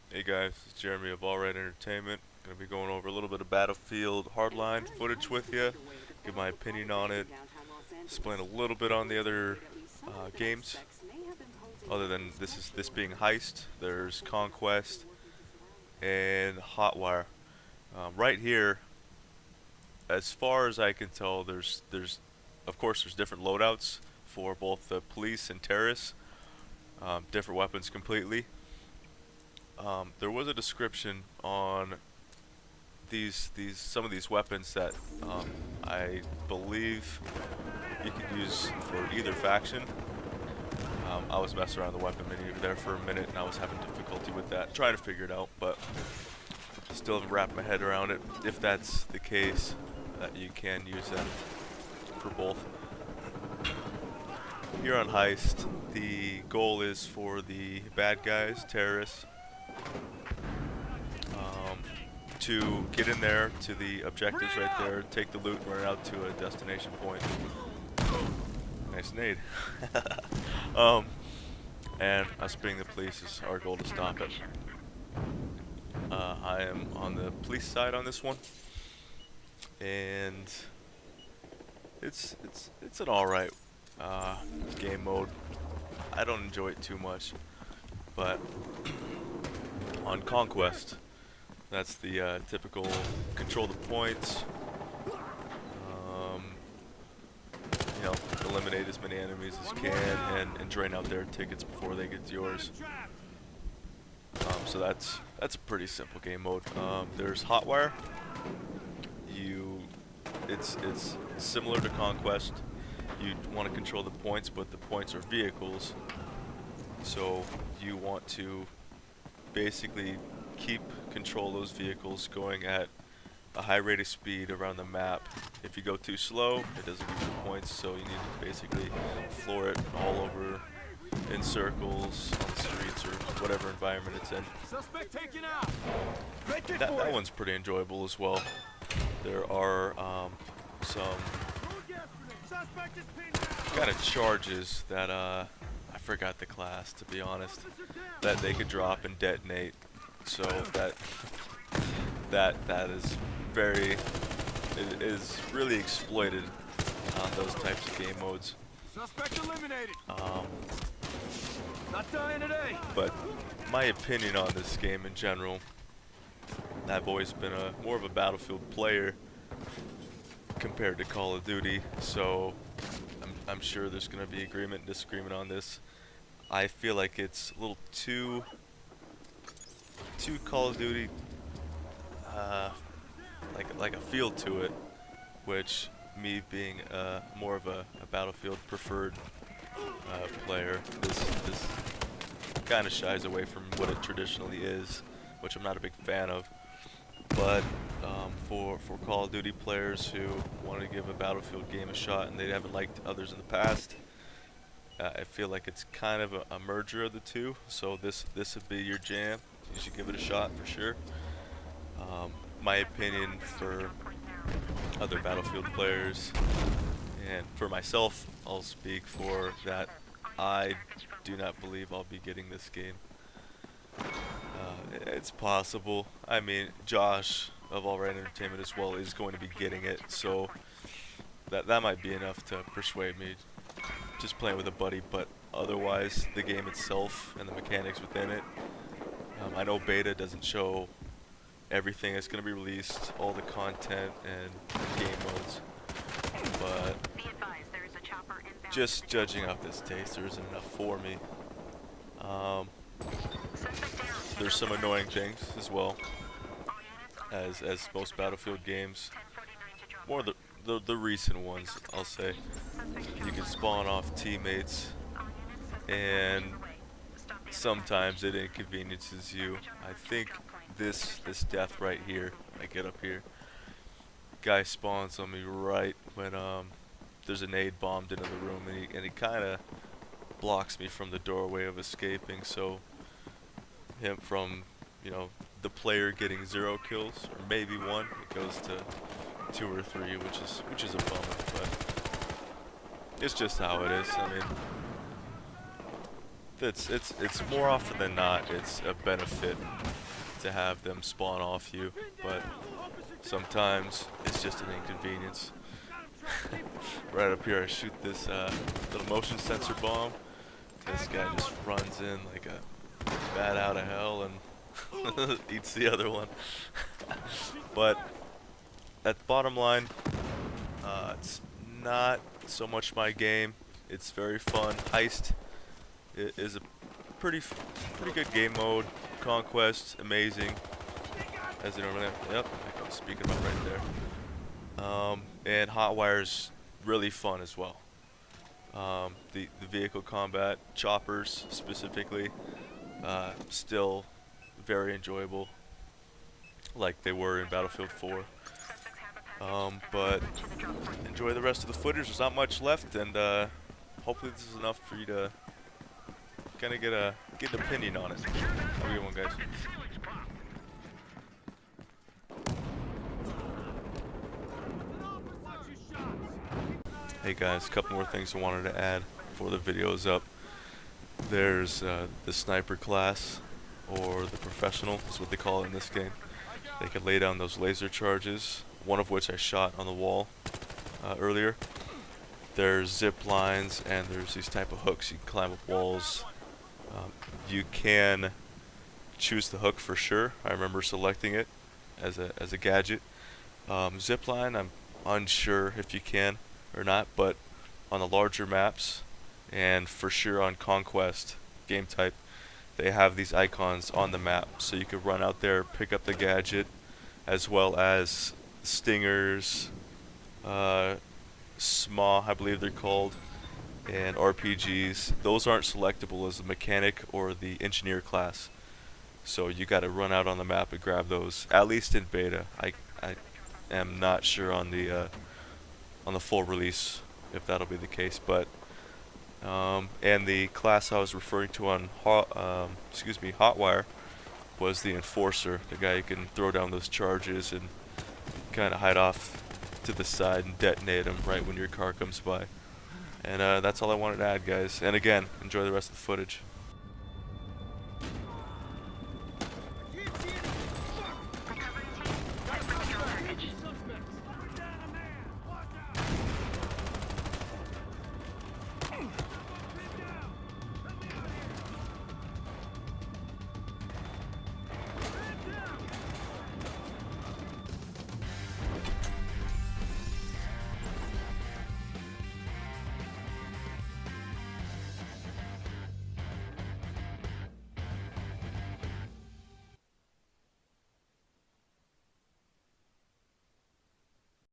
Hey guys, it's Jeremy of All Right Entertainment. Gonna be going over a little bit of Battlefield Hardline footage with you, give my opinion on it, explain a little bit on the other games. Other than this being Heist, there's Conquest and Hotwire. Right here, as far as I can tell, there's of course there's different loadouts for both the police and terrorists, different weapons completely. There was a description on these some of these weapons that I believe you could use for either faction. I was messing around the weapon menu there for a minute and I was having difficulty with that, trying to figure it out, but still haven't wrapped my head around it. If that's the case, that you can use them for both. Here on Heist, the goal is for the bad guys, terrorists, to get in there to the objectives right there, take the loot, and run it out to a destination point. Nice nade. And us being the police is our goal to stop it. I am on the police side on this one, and it's an alright game mode. I don't enjoy it too much, but on Conquest, that's the typical control the points, you know, eliminate as many enemies as you can, and drain out their tickets before they get to yours. So that's a pretty simple game mode. There's Hotwire. It's similar to Conquest. You want to control the points, but the points are vehicles. So you want to basically keep control of those vehicles going at a high rate of speed around the map. If you go too slow, it doesn't give you points, so you need to basically floor it all over in circles, on the streets, or whatever environment it's in. Suspect taken out. That one's pretty enjoyable as well. There are some kind of charges that I forgot the class, to be honest, that they could drop and detonate. So that is it is really exploited on those types of game modes. Suspect eliminated. Not dying today. But my opinion on this game in general, I've always been more of a Battlefield player compared to Call of Duty, so I'm sure there's going to be agreement and disagreement on this. I feel like it's a little too Call of Duty, like a feel to it, which me being more of a Battlefield preferred player, this kind of shies away from what it traditionally is, which I'm not a big fan of. But for Call of Duty players who want to give a Battlefield game a shot and they haven't liked others in the past, I feel like it's kind of a merger of the two. So this would be your jam. You should give it a shot for sure. My opinion for other Battlefield players, and for myself, I'll speak for that. I do not believe I'll be getting this game. It's possible. I mean, Josh of All Right Entertainment as well is going to be getting it, so that might be enough to persuade me. Just playing with a buddy, but otherwise, the game itself and the mechanics within it. I know beta doesn't show everything that's going to be released, all the content and game modes, but just judging off this taste, there isn't enough for me. There's some annoying things as well, as most Battlefield games. More the recent ones, I'll say. You can spawn off teammates, and sometimes it inconveniences you. I think this death right here, I get up here, guy spawns on me right when there's a nade bombed into the room, and he kind of blocks me from the doorway of escaping. So him from, you know, the player getting 0 kills or maybe 1, it goes to 2 or 3, which is a bummer, but it's just how it is. I mean, It's more often than not, it's a benefit to have them spawn off you, but sometimes it's just an inconvenience. Right up here, I shoot this little motion sensor bomb. This guy just runs in like a bat out of hell and eats the other one. But at the bottom line, it's not so much my game. It's very fun. Heist is a pretty good game mode. Conquest, amazing. As they normally have. Yep, I was speaking about right there. And Hotwire's really fun as well. The vehicle combat, choppers specifically, still very enjoyable, like they were in Battlefield 4. But enjoy the rest of the footage. There's not much left, and hopefully this is enough for you to kind of get an opinion on it. Have a good one, guys. Hey guys, a couple more things I wanted to add before the video is up. There's the sniper class, or the professional is what they call it in this game. They can lay down those laser charges, one of which I shot on the wall earlier. There's zip lines, and there's these type of hooks. You can climb up walls. You can choose the hook for sure. I remember selecting it as a gadget. Zip line, I'm unsure if you can or not, but on the larger maps, and for sure on Conquest game type, they have these icons on the map, so you can run out there, pick up the gadget, as well as stingers, SMA, I believe they're called, and RPGs. Those aren't selectable as the mechanic or the engineer class, so you got to run out on the map and grab those. At least in beta, I am not sure on the full release if that'll be the case, but and the class I was referring to on Hotwire was the Enforcer, the guy who can throw down those charges and kind of hide off to the side and detonate them right when your car comes by. And that's all I wanted to add, guys. And again, enjoy the rest of the footage.